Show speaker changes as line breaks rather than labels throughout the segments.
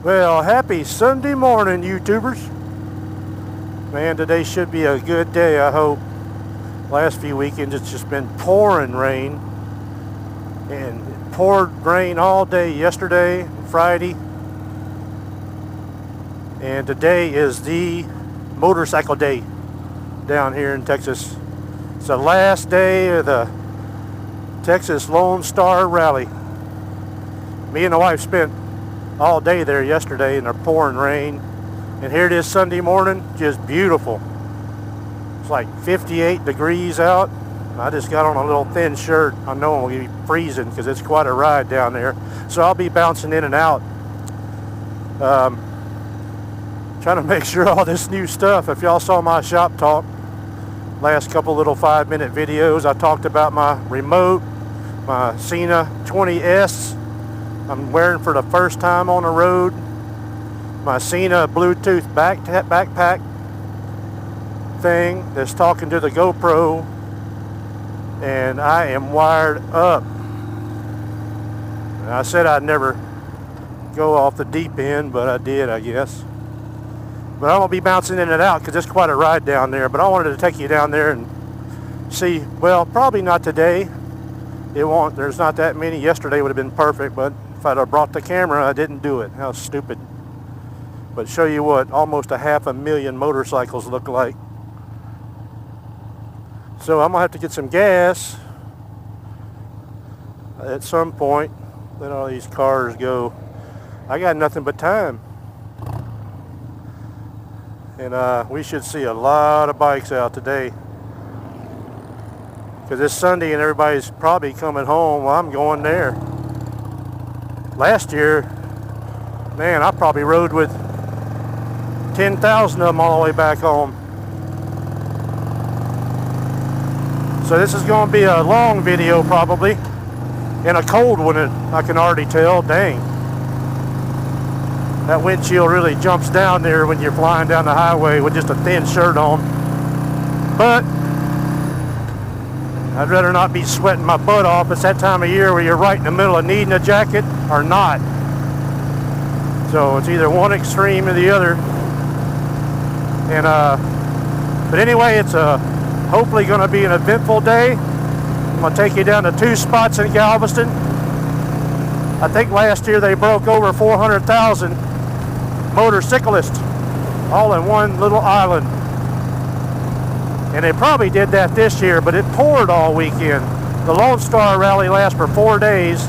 Well, happy Sunday morning, YouTubers. Man, today should be a good day, I hope. Last few weekends it's just been pouring rain. And it poured rain all day yesterday, Friday. And today is the motorcycle day down here in Texas. It's the last day of the Texas Lone Star Rally. Me and the wife spent all day there yesterday in the pouring rain, and here it is Sunday morning, just beautiful. It's like 58 degrees out. I just got on a little thin shirt. I know I'm going to be freezing because it's quite a ride down there, so I'll be bouncing in and out, trying to make sure all this new stuff. If y'all saw my shop talk last couple little 5-minute videos, I talked about my remote, my SENA 20S I'm wearing for the first time on the road, my SENA Bluetooth backpack thing that's talking to the GoPro, and I am wired up. And I said I'd never go off the deep end, but I did, I guess. But I'm going to be bouncing in and out because it's quite a ride down there. But I wanted to take you down there and see, well, probably not today. It won't, there's not that many. Yesterday would have been perfect, but if I'd have brought the camera, I didn't do it. How stupid. But show you what almost 500,000 motorcycles look like. So I'm going to have to get some gas at some point. Let all these cars go. I got nothing but time. And we should see a lot of bikes out today. Because it's Sunday and everybody's probably coming home. Well, I'm going there. Last year, man, I probably rode with 10,000 of them all the way back home. So this is going to be a long video probably. And a cold one, I can already tell. Dang. That windshield really jumps down there when you're flying down the highway with just a thin shirt on. But I'd rather not be sweating my butt off. It's that time of year where you're right in the middle of needing a jacket or not. So it's either one extreme or the other. And but anyway, it's hopefully going to be an eventful day. I'm going to take you down to 2 spots in Galveston. I think last year they broke over 400,000 motorcyclists all in one little island. And they probably did that this year, but it poured all weekend. The Lone Star Rally lasts for 4 days.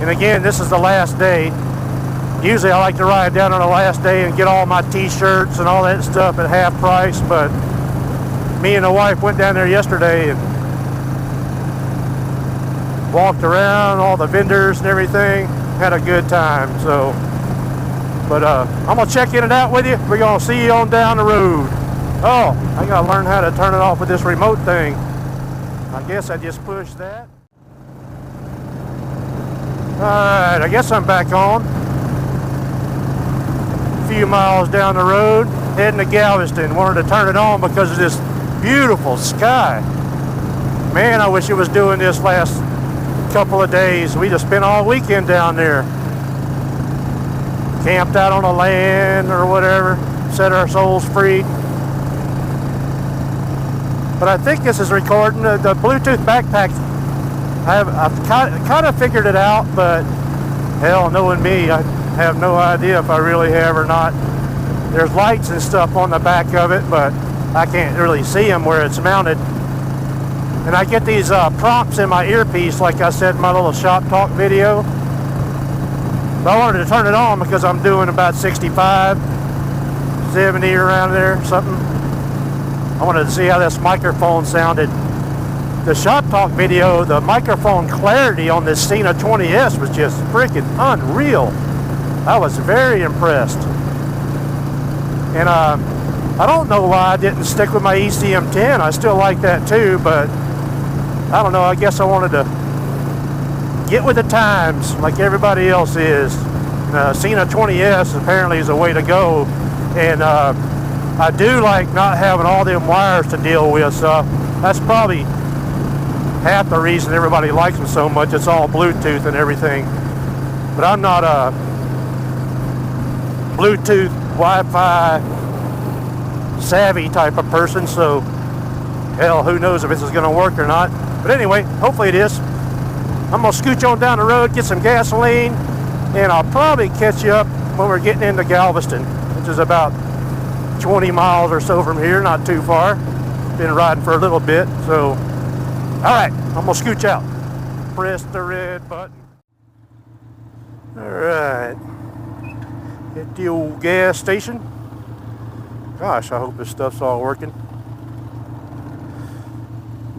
And again, this is the last day. Usually I like to ride down on the last day and get all my t-shirts and all that stuff at half price, but me and the wife went down there yesterday and walked around all the vendors and everything. Had a good time. So, but I'm gonna check in and out with you. We're gonna see you on down the road. Oh, I gotta learn how to turn it off with this remote thing. I guess I just pushed that. Alright, I guess I'm back on. A few miles down the road, heading to Galveston. Wanted to turn it on because of this beautiful sky. Man, I wish it was doing this last couple of days. We just spent all weekend down there. Camped out on the land or whatever. Set our souls free. But I think this is recording. The Bluetooth backpack, I've kind of figured it out, but hell, knowing me, I have no idea if I really have or not. There's lights and stuff on the back of it, but I can't really see them where it's mounted. And I get these prompts in my earpiece, like I said in my little shop talk video. But I wanted to turn it on because I'm doing about 65, 70 around there, something. I wanted to see how this microphone sounded. The shop talk video, the microphone clarity on this SENA 20S was just freaking unreal. I was very impressed. And I don't know why I didn't stick with my ECM10. I still like that too, but I don't know. I guess I wanted to get with the times like everybody else is. SENA 20S apparently is the way to go. And I do like not having all them wires to deal with, so that's probably half the reason everybody likes them so much. It's all Bluetooth and everything. But I'm not Bluetooth, Wi-Fi savvy type of person, so hell, who knows if this is going to work or not. But anyway, hopefully it is. I'm going to scooch on down the road, get some gasoline, and I'll probably catch you up when we're getting into Galveston, which is about 20 miles or so from here, not too far. Been riding for a little bit, so alright, I'm going to scooch out. Press the red button. Alright, hit the old gas station. Gosh, I hope this stuff's all working.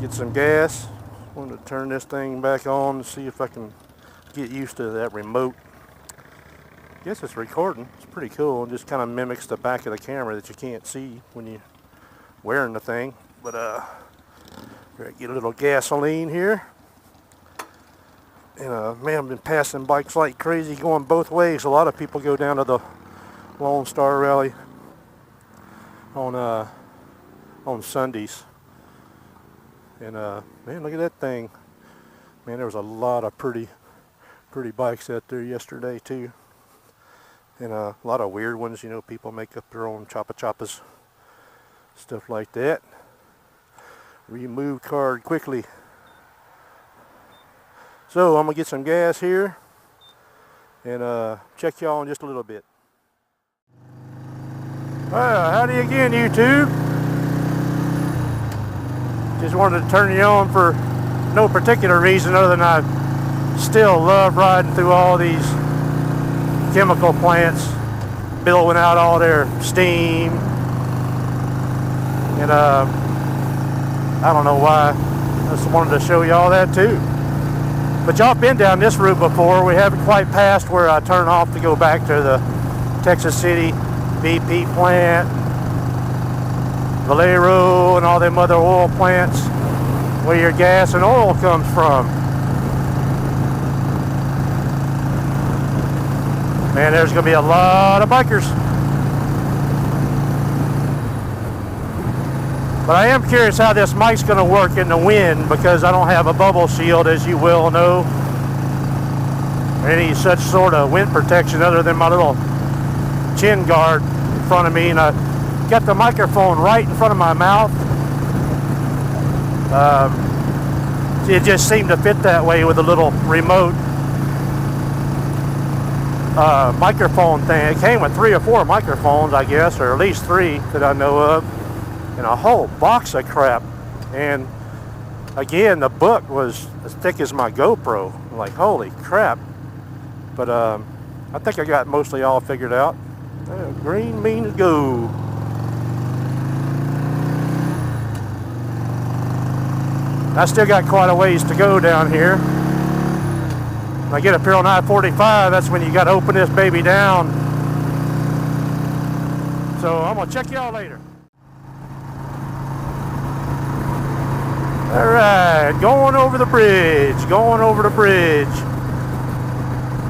Get some gas. I'm going to turn this thing back on and see if I can get used to that remote. Guess it's recording. It's pretty cool. It just kind of mimics the back of the camera that you can't see when you're wearing the thing. But get a little gasoline here. And man, I've been passing bikes like crazy going both ways. A lot of people go down to the Lone Star Rally on Sundays. And man, look at that thing. Man, there was a lot of pretty bikes out there yesterday too. And a lot of weird ones, you know, people make up their own choppas, stuff like that. Remove card quickly. So I'm gonna get some gas here and check y'all in just a little bit. Well, howdy again, YouTube. Just wanted to turn you on for no particular reason other than I still love riding through all these chemical plants, billowing out all their steam. And I don't know why. I just wanted to show you all that too. But y'all been down this route before. We haven't quite passed where I turn off to go back to the Texas City BP plant, Valero, and all them other oil plants where your gas and oil comes from. Man, there's going to be a lot of bikers. But I am curious how this mic's going to work in the wind because I don't have a bubble shield, as you well know. Any such sort of wind protection other than my little chin guard in front of me, and I got the microphone right in front of my mouth. It just seemed to fit that way with a little remote microphone thing. It came with 3 or 4 microphones, I guess, or at least 3 that I know of, and a whole box of crap. And again, the book was as thick as my GoPro. I'm like, holy crap. But I think I got mostly all figured out. Green means go. I still got quite a ways to go down here. When I get up here on I-45, that's when you got to open this baby down. So I'm going to check y'all later. All right, going over the bridge,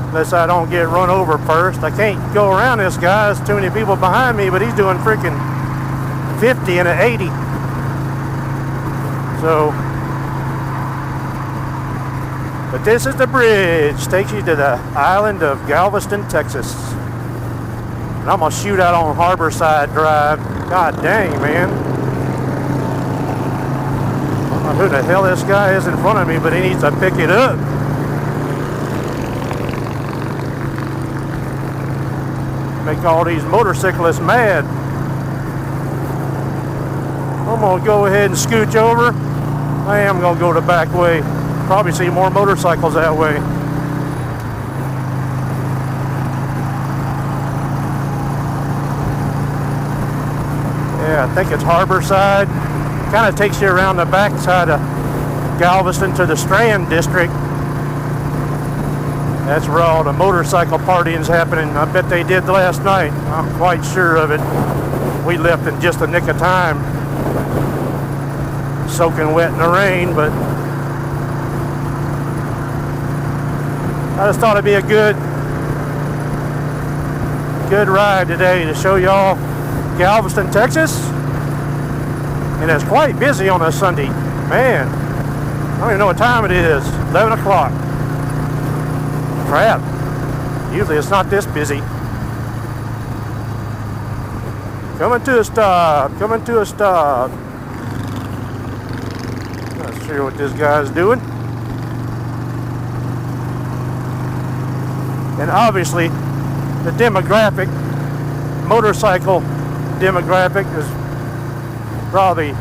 Unless I don't get run over first. I can't go around this guy. There's too many people behind me, but he's doing freaking 50 and an 80. So, but this is the bridge. Takes you to the island of Galveston, Texas. And I'm gonna shoot out on Harborside Drive. God dang, man. I don't know who the hell this guy is in front of me, but he needs to pick it up. Make all these motorcyclists mad. I'm gonna go ahead and scooch over. I am gonna go the back way. Probably see more motorcycles that way. Yeah, I think it's Harborside. Kind of takes you around the back side of Galveston to the Strand district. That's where all the motorcycle partying's happening. I bet they did last night. I'm quite sure of it. We left in just the nick of time. Soaking wet in the rain, but I just thought it'd be a good ride today to show y'all Galveston, Texas. And it's quite busy on a Sunday. Man, I don't even know what time it is. 11 o'clock. Crap. Usually it's not this busy. Coming to a stop. Coming to a stop. Not sure what this guy's doing. And obviously, the demographic, motorcycle demographic, is probably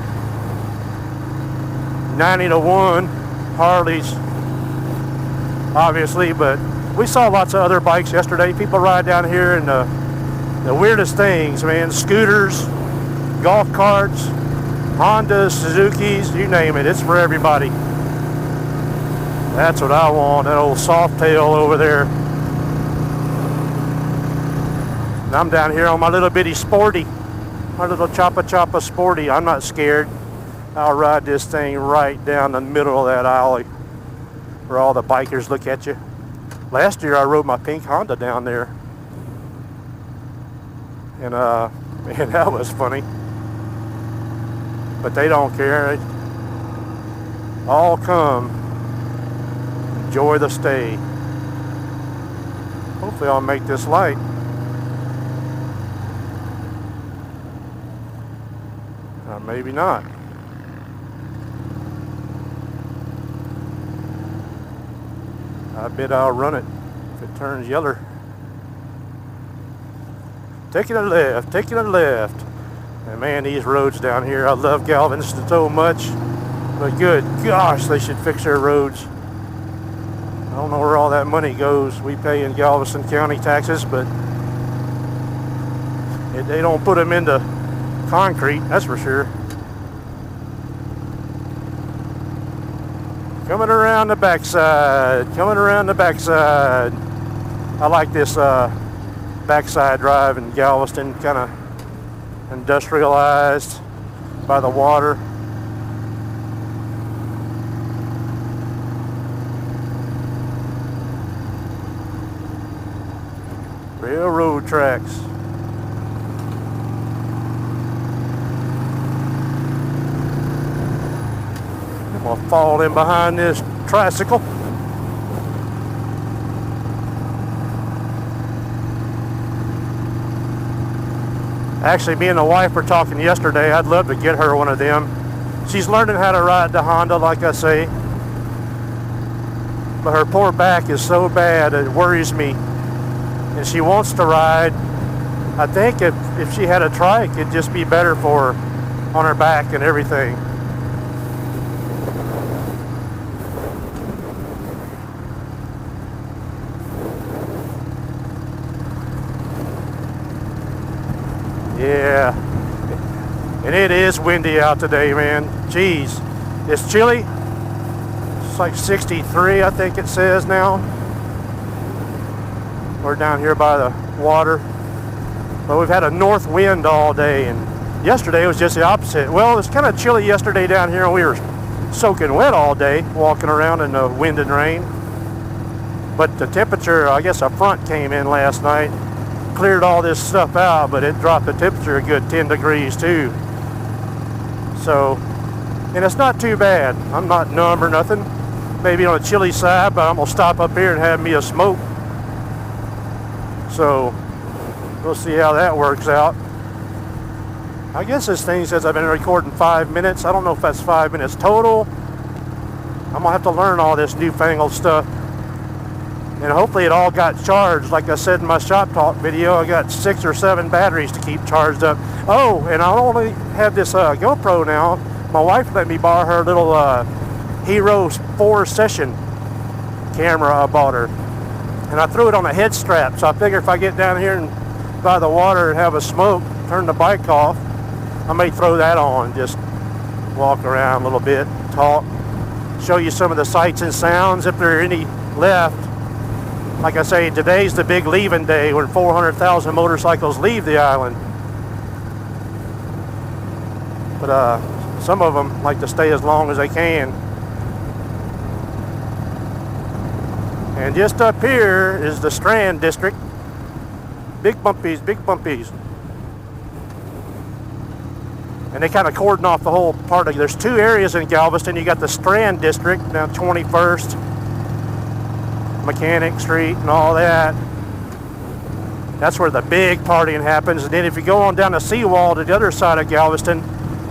90-1 Harleys, obviously, but we saw lots of other bikes yesterday. People ride down here in the weirdest things, man. Scooters, golf carts, Hondas, Suzukis, you name it. It's for everybody. That's what I want, that old soft tail over there. And I'm down here on my little bitty Sporty, my little Choppa Sporty. I'm not scared. I'll ride this thing right down the middle of that alley where all the bikers look at you. Last year I rode my pink Honda down there. And man, that was funny. But they don't care. They all come. Enjoy the stay. Hopefully I'll make this light. Or maybe not. I bet I'll run it if it turns yellow. Taking a left, taking a left. And man, these roads down here, I love Galveston so much. But good gosh, they should fix their roads. I don't know where all that money goes. We pay in Galveston County taxes, but they don't put them into concrete, that's for sure. Coming around the backside, coming around the backside. I like this backside drive in Galveston, kind of industrialized by the water. Railroad tracks. I'm gonna fall in behind this tricycle. Actually, me and the wife were talking yesterday. I'd love to get her one of them. She's learning how to ride the Honda, like I say. But her poor back is so bad, it worries me. And she wants to ride. I think if she had a trike, it'd just be better for her on her back and everything. Yeah, and it is windy out today, man. Jeez, it's chilly. It's like 63, I think it says now. We're down here by the water, but we've had a north wind all day, and yesterday was just the opposite. Well, it was kind of chilly yesterday down here, and we were soaking wet all day, walking around in the wind and rain. But the temperature, I guess a front came in last night, cleared all this stuff out, but it dropped the temperature a good 10 degrees too. So, and it's not too bad. I'm not numb or nothing. Maybe on a chilly side, but I'm gonna stop up here and have me a smoke. So, we'll see how that works out. I guess this thing says I've been recording 5 minutes. I don't know if that's 5 minutes total. I'm gonna have to learn all this newfangled stuff. And hopefully it all got charged. Like I said in my shop talk video, I got 6 or 7 batteries to keep charged up. Oh, and I only have this GoPro now. My wife let me borrow her little Hero 4 Session camera I bought her. And I threw it on a head strap, so I figure if I get down here and by the water and have a smoke, turn the bike off, I may throw that on, just walk around a little bit, talk, show you some of the sights and sounds if there are any left. Like I say, today's the big leaving day when 400,000 motorcycles leave the island. But some of them like to stay as long as they can. And just up here is the Strand District. Big bumpies, big bumpies. And they kind of cordon off the whole part of it. There's 2 areas in Galveston. You got the Strand District, down 21st. Mechanic Street and all that. That's where the big partying happens. And then if you go on down the seawall to the other side of Galveston,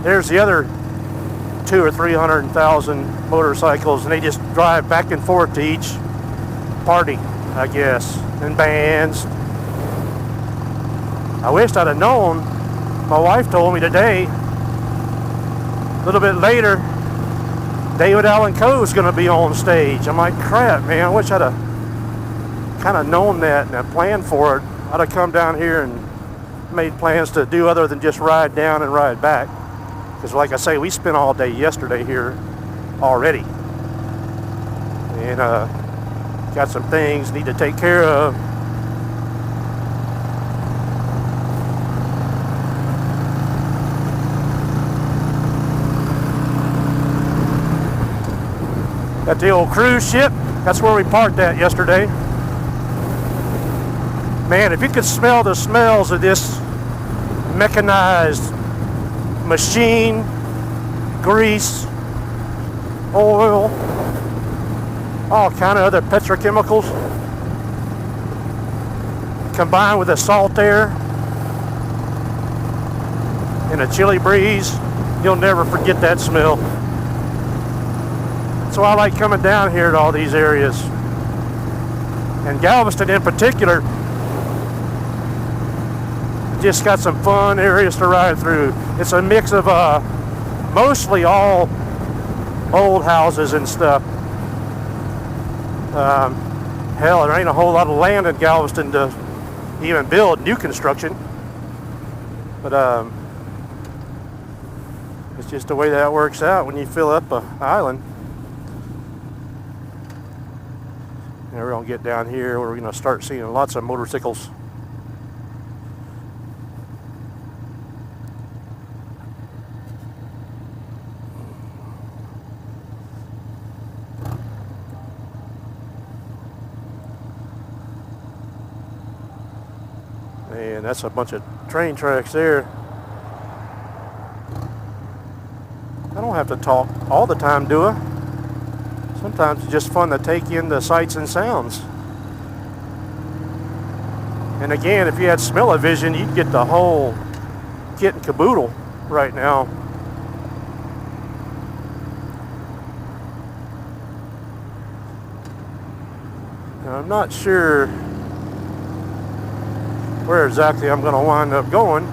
there's the other 200,000 or 300,000 motorcycles, and they just drive back and forth to each party, I guess, and bands. I wished I'd have known. My wife told me today, a little bit later, David Allan Coe's going to be on stage. I'm like, crap, man, I wish I'd have kind of known that and have planned for it. I'd have come down here and made plans to do other than just ride down and ride back. Because like I say, we spent all day yesterday here already. And got some things need to take care of. Got the old cruise ship. That's where we parked at yesterday. Man, if you could smell the smells of this mechanized machine, grease, oil, all kind of other petrochemicals, combined with the salt air and a chilly breeze, you'll never forget that smell. So I like coming down here to all these areas. And Galveston in particular just got some fun areas to ride through. It's a mix of mostly all old houses and stuff. Hell, there ain't a whole lot of land in Galveston to even build new construction. But it's just the way that works out when you fill up an island. Now we're going to get down here where we're going to start seeing lots of motorcycles. And that's a bunch of train tracks there. I don't have to talk all the time, do I? Sometimes it's just fun to take in the sights and sounds. And again, if you had smell-o-vision, you'd get the whole kit and caboodle right now. Now, I'm not sure where exactly I'm going to wind up going,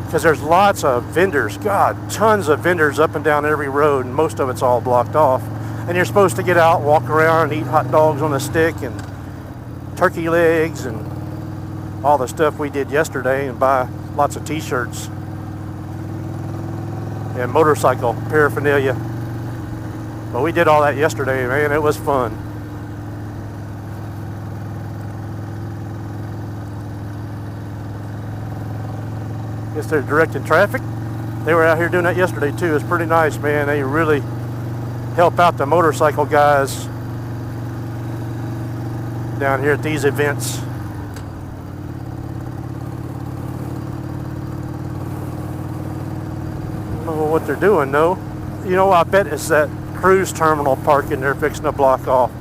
because there's lots of vendors. God, tons of vendors up and down every road, and most of it's all blocked off. And you're supposed to get out, walk around, and eat hot dogs on a stick and turkey legs and all the stuff we did yesterday, and buy lots of t-shirts and motorcycle paraphernalia. But we did all that yesterday, man. It was fun. Guess they're directing traffic. They were out here doing that yesterday too. It's pretty nice, man. They really help out the motorcycle guys down here at these events. I don't know what they're doing though. You know, I bet it's that cruise terminal parking they're fixing to block off.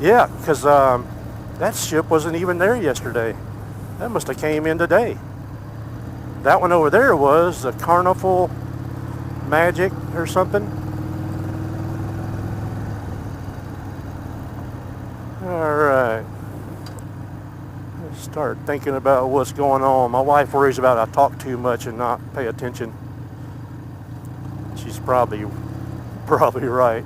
Yeah, because that ship wasn't even there yesterday. That must have came in today. That one over there was the Carnival Magic or something. Alright. Let's start thinking about what's going on. My wife worries about I talk too much and not pay attention. She's probably right.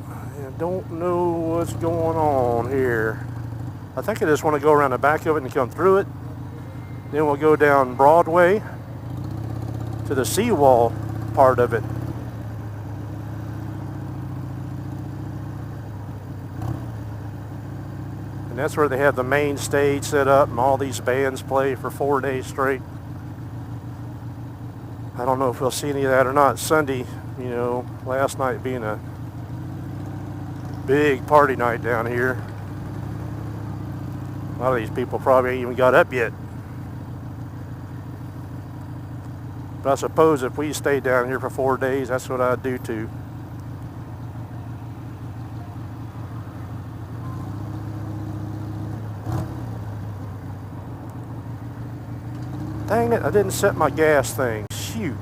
I don't know what's going on here. I think I just want to go around the back of it and come through it. Then we'll go down Broadway to the seawall part of it. And that's where they have the main stage set up and all these bands play for 4 days straight. I don't know if we'll see any of that or not Sunday, you know, last night being a big party night down here. A lot of these people probably ain't even got up yet. But I suppose if we stay down here for 4 days, that's what I'd do too. Dang it, I didn't set my gas thing. Shoot.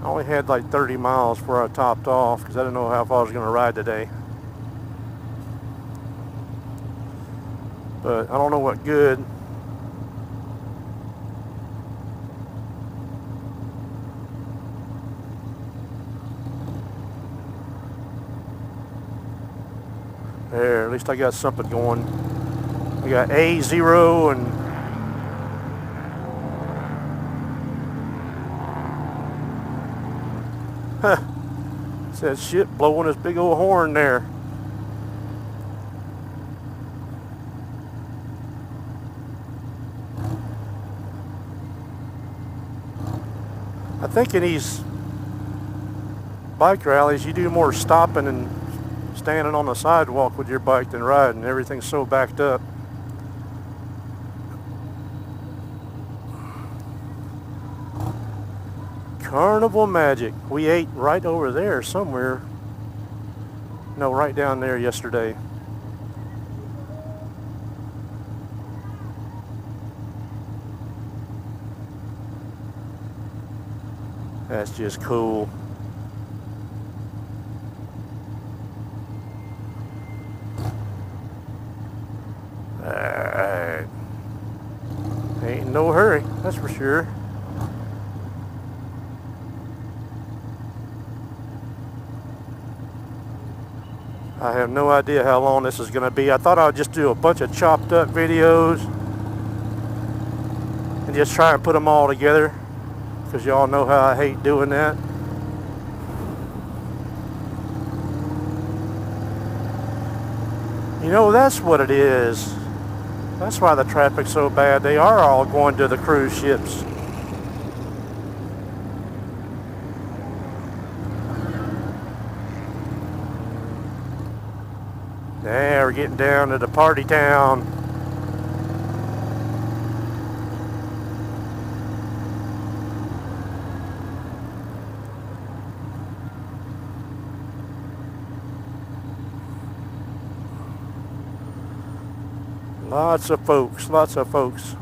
I only had like 30 miles before I topped off because I didn't know how far I was going to ride today. But I don't know what good. There, at least I got something going. I got A0 and said shit blowing his big old horn there. I think in these bike rallies you do more stopping and standing on the sidewalk with your bike than riding. Everything's so backed up. Carnival Magic. We ate right over there somewhere. No, right down there yesterday. That's just cool. Alright. Ain't in no hurry, that's for sure. I have no idea how long this is going to be. I thought I would just do a bunch of chopped up videos and just try and put them all together, because y'all know how I hate doing that. You know, that's what it is. That's why the traffic's so bad. They are all going to the cruise ships. Yeah, we're getting down to the party town. Lots of folks, lots of folks.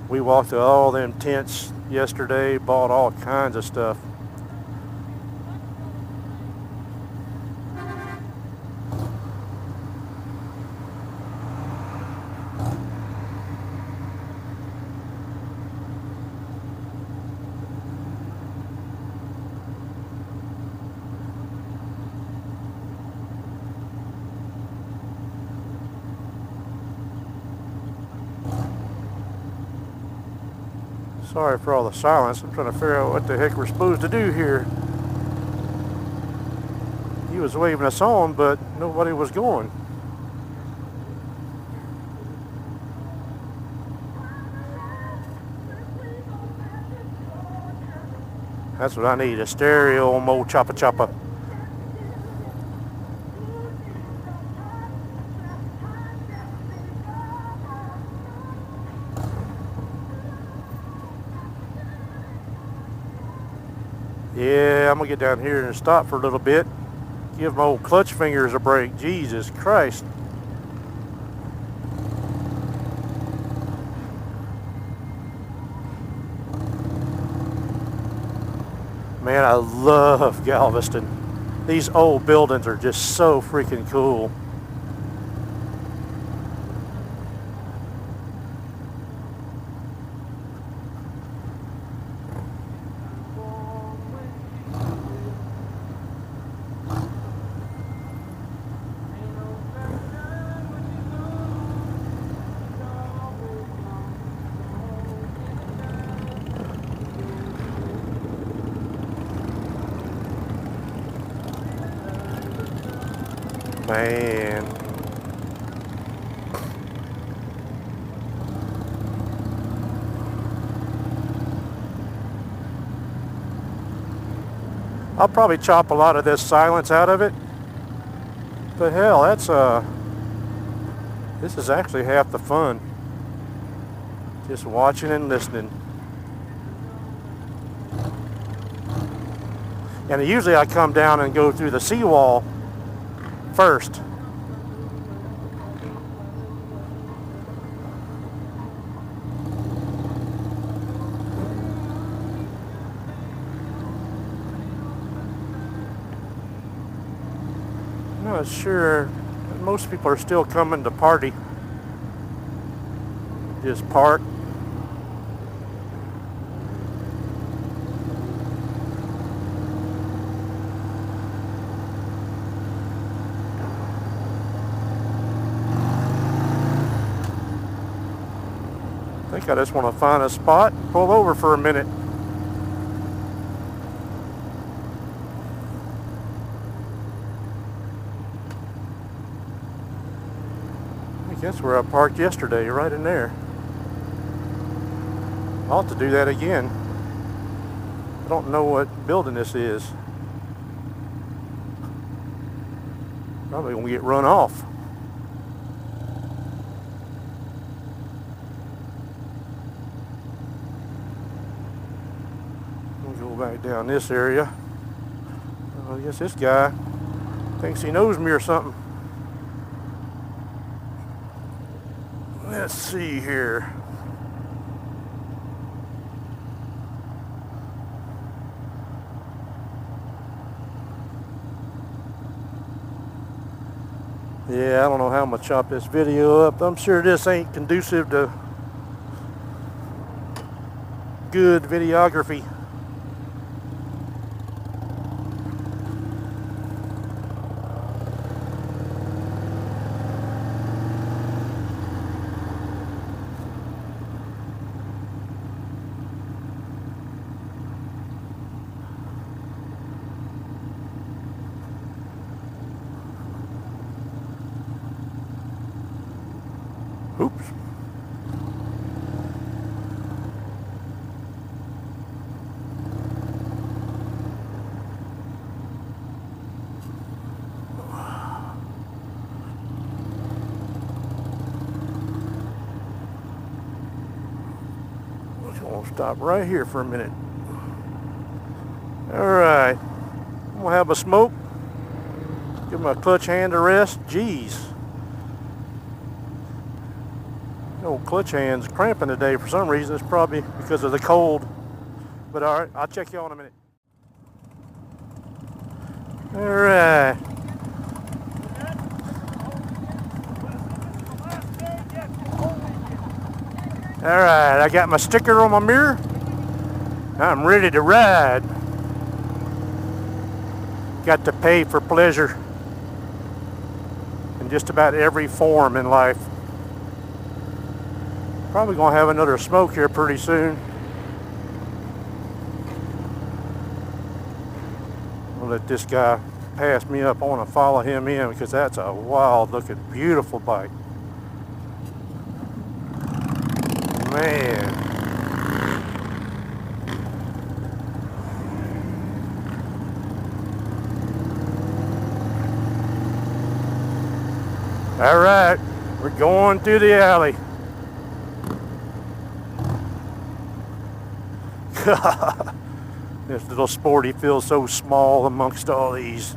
We walked to all them tents yesterday, bought all kinds of stuff. Sorry for all the silence. I'm trying to figure out what the heck we're supposed to do here. He was waving us on, but nobody was going. That's what I need, a stereo mo choppa choppa. Yeah, I'm gonna get down here and stop for a little bit. Give my old clutch fingers a break. Jesus Christ. Man, I love Galveston. These old buildings are just so freaking cool. Man. I'll probably chop a lot of this silence out of it. But hell, this is actually half the fun. Just watching and listening. And usually I come down and go through the seawall first. not sure. Most people are still coming to party. Just park. I think I just want to find a spot, pull over for a minute. I think that's where I parked yesterday, right in there. I ought to do that again. I don't know what building this is. Probably gonna get run off. We'll go back down this area. I guess this guy thinks he knows me or something. Let's see here. Yeah, I don't know how I'm gonna chop this video up. I'm sure this ain't conducive to good videography. Oops. I'm gonna stop right here for a minute. All right, I'm gonna have a smoke. Give my clutch hand a rest. Jeez. Old clutch hand's cramping today for some reason. It's probably because of the cold. But all right, I'll check you on in a minute. All right. All right, I got my sticker on my mirror. I'm ready to ride. Got to pay for pleasure in just about every form in life. Probably gonna have another smoke here pretty soon. I'll let this guy pass me up. I want to follow him in because that's a wild looking, beautiful bike. Man. All right, we're going through the alley. This little Sporty feels so small amongst all these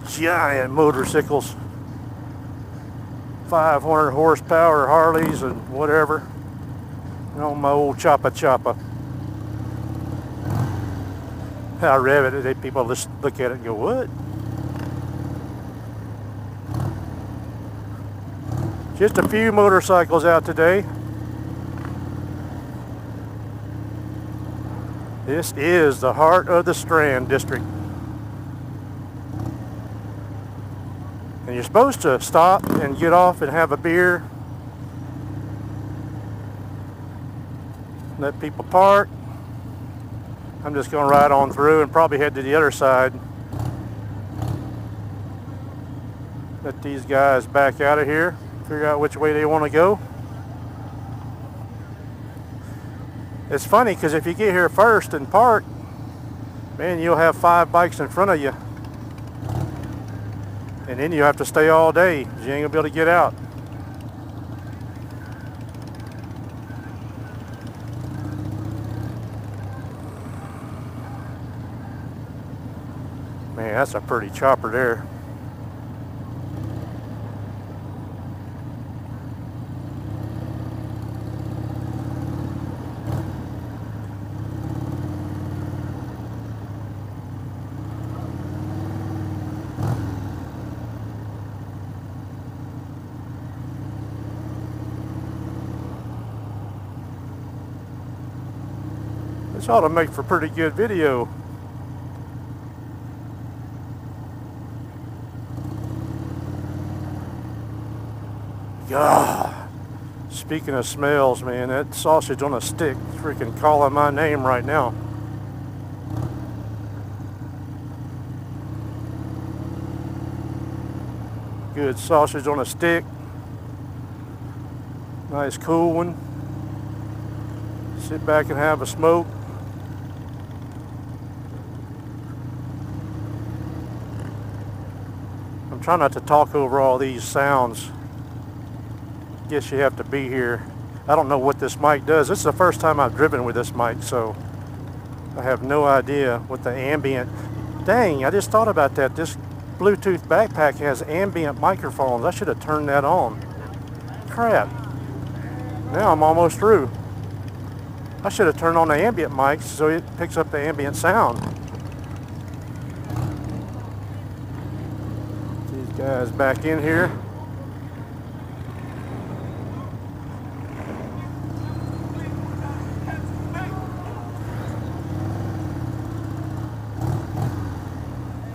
giant motorcycles. 500 horsepower Harleys and whatever. On my old Choppa. I rev it, people just look at it and go, what? Just a few motorcycles out today. This is the heart of the Strand District. And you're supposed to stop and get off and have a beer. Let people park. I'm just going to ride on through and probably head to the other side. Let these guys back out of here. Figure out which way they want to go. It's funny because if you get here first and park, man, you'll have 5 bikes in front of you. And then you have to stay all day. You ain't gonna be able to get out. Man, that's a pretty chopper there. This ought to make for pretty good video. God. Speaking of smells, man, that sausage on a stick is freaking calling my name right now. Good sausage on a stick. Nice cool one. Sit back and have a smoke. I'm trying not to talk over all these sounds. Guess you have to be here. I don't know what this mic does. This is the first time I've driven with this mic, so I have no idea what the ambient. Dang, I just thought about that. This Bluetooth backpack has ambient microphones. I should have turned that on. Crap. Now I'm almost through. I should have turned on the ambient mics so it picks up the ambient sound. These guys back in here.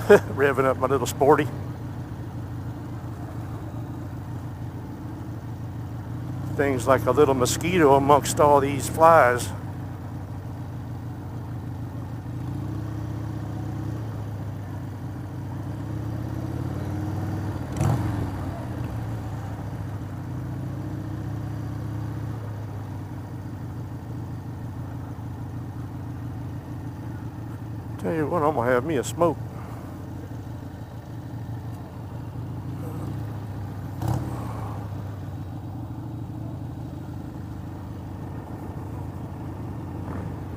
Revving up my little sporty. Things like a little mosquito amongst all these flies. Tell you what, I'm gonna have me a smoke.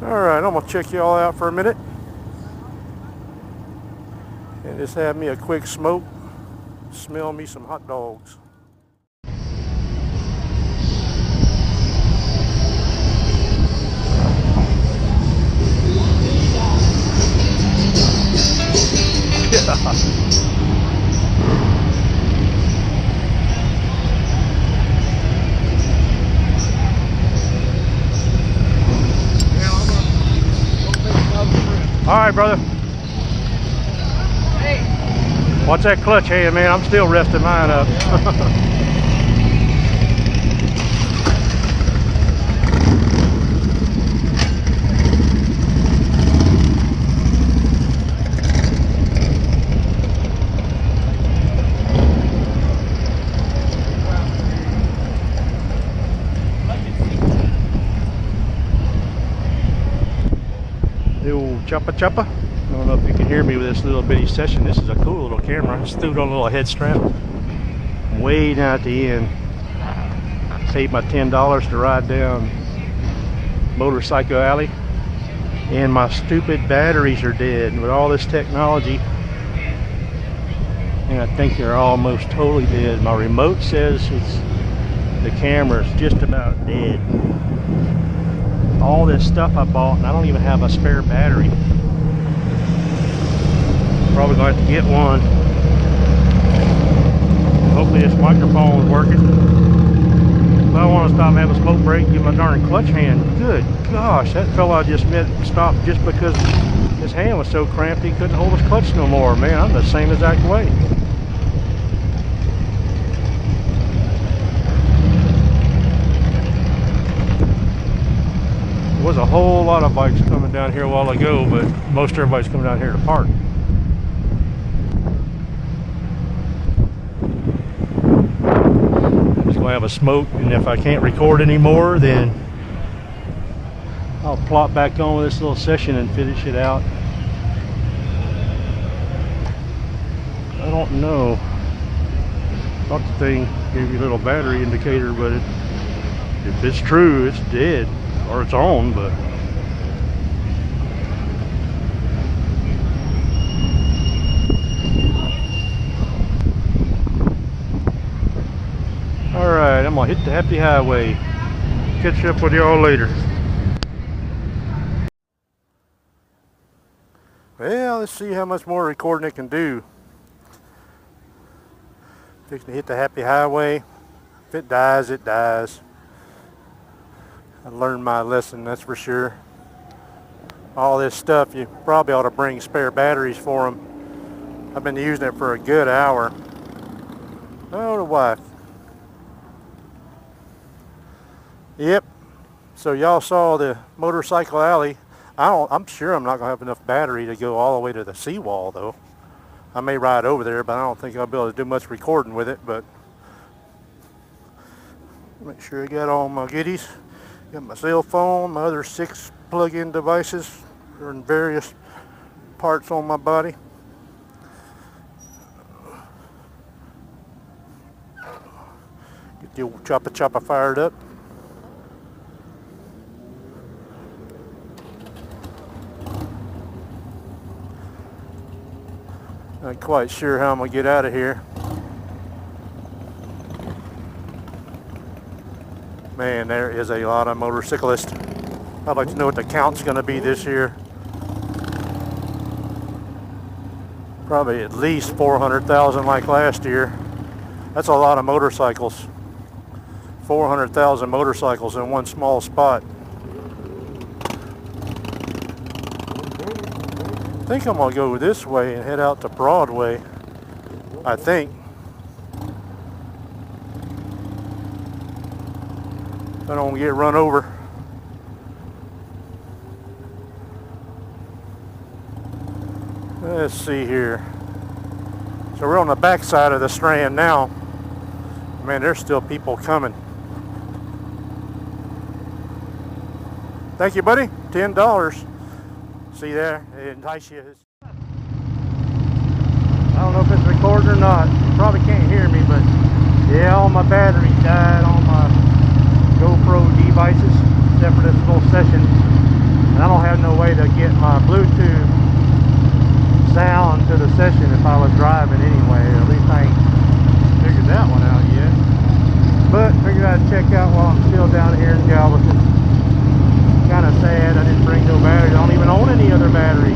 Alright, I'm going to check y'all out for a minute and just have me a quick smoke, smell me some hot dogs. All right, brother.
Hey.
What's that clutch hand, man? I'm still resting mine up. The old choppa choppa. I don't know if you can hear me with this little bitty session. This is a cool little camera. I just threw it on a little head strap. Way down at the end. Saved my $10 to ride down Motorcycle Alley. And my stupid batteries are dead. And with all this technology, and I think they're almost totally dead. My remote says the camera's just about dead. All this stuff I bought, and I don't even have a spare battery. Probably going to have to get one. Hopefully this microphone is working. If I want to stop and have a smoke break, get my darn clutch hand. Good gosh, that fella just stopped just because his hand was so cramped he couldn't hold his clutch no more. Man, I'm the same exact way. There was a whole lot of bikes coming down here a while ago, but most everybody's coming down here to park. I'm just gonna have a smoke, and if I can't record anymore, then I'll plop back on with this little session and finish it out. I don't know. Thought the thing gave you a little battery indicator, but if it's true, it's dead. Or it's on, but alright, I'm gonna hit the happy highway. Catch up with y'all later. Well, let's see how much more recording it can do. Fixing to hit the happy highway. If it dies, it dies. I learned my lesson, that's for sure. all this stuff, you probably ought to bring spare batteries for them. I've been using it for a good hour. Oh, the wife. Yep. So y'all saw the motorcycle alley. I'm sure I'm not gonna have enough battery to go all the way to the seawall though. I may ride over there, but I don't think I'll be able to do much recording with it. But make sure I got all my goodies. Got my cell phone, my other 6 plug-in devices are in various parts on my body. Get the old chopper fired up. Not quite sure how I'm gonna get out of here. Man, there is a lot of motorcyclists. I'd like to know what the count's gonna be this year. Probably at least 400,000 like last year. That's a lot of motorcycles. 400,000 motorcycles in one small spot. I think I'm gonna go this way and head out to Broadway. I think. I don't get run over. Let's see here. So we're on the back side of the Strand now. Man, there's still people coming. Thank you, buddy. $10. See there? It entice you. I don't know if it's recording or not. You probably can't hear me, but yeah, all my batteries died on my GoPro devices, except for this little session. And I don't have no way to get my Bluetooth sound to the session if I was driving anyway. Or at least I ain't figured that one out yet. But figured I'd check out while I'm still down here in Galveston. Kind of sad I didn't bring no batteries. I don't even own any other batteries.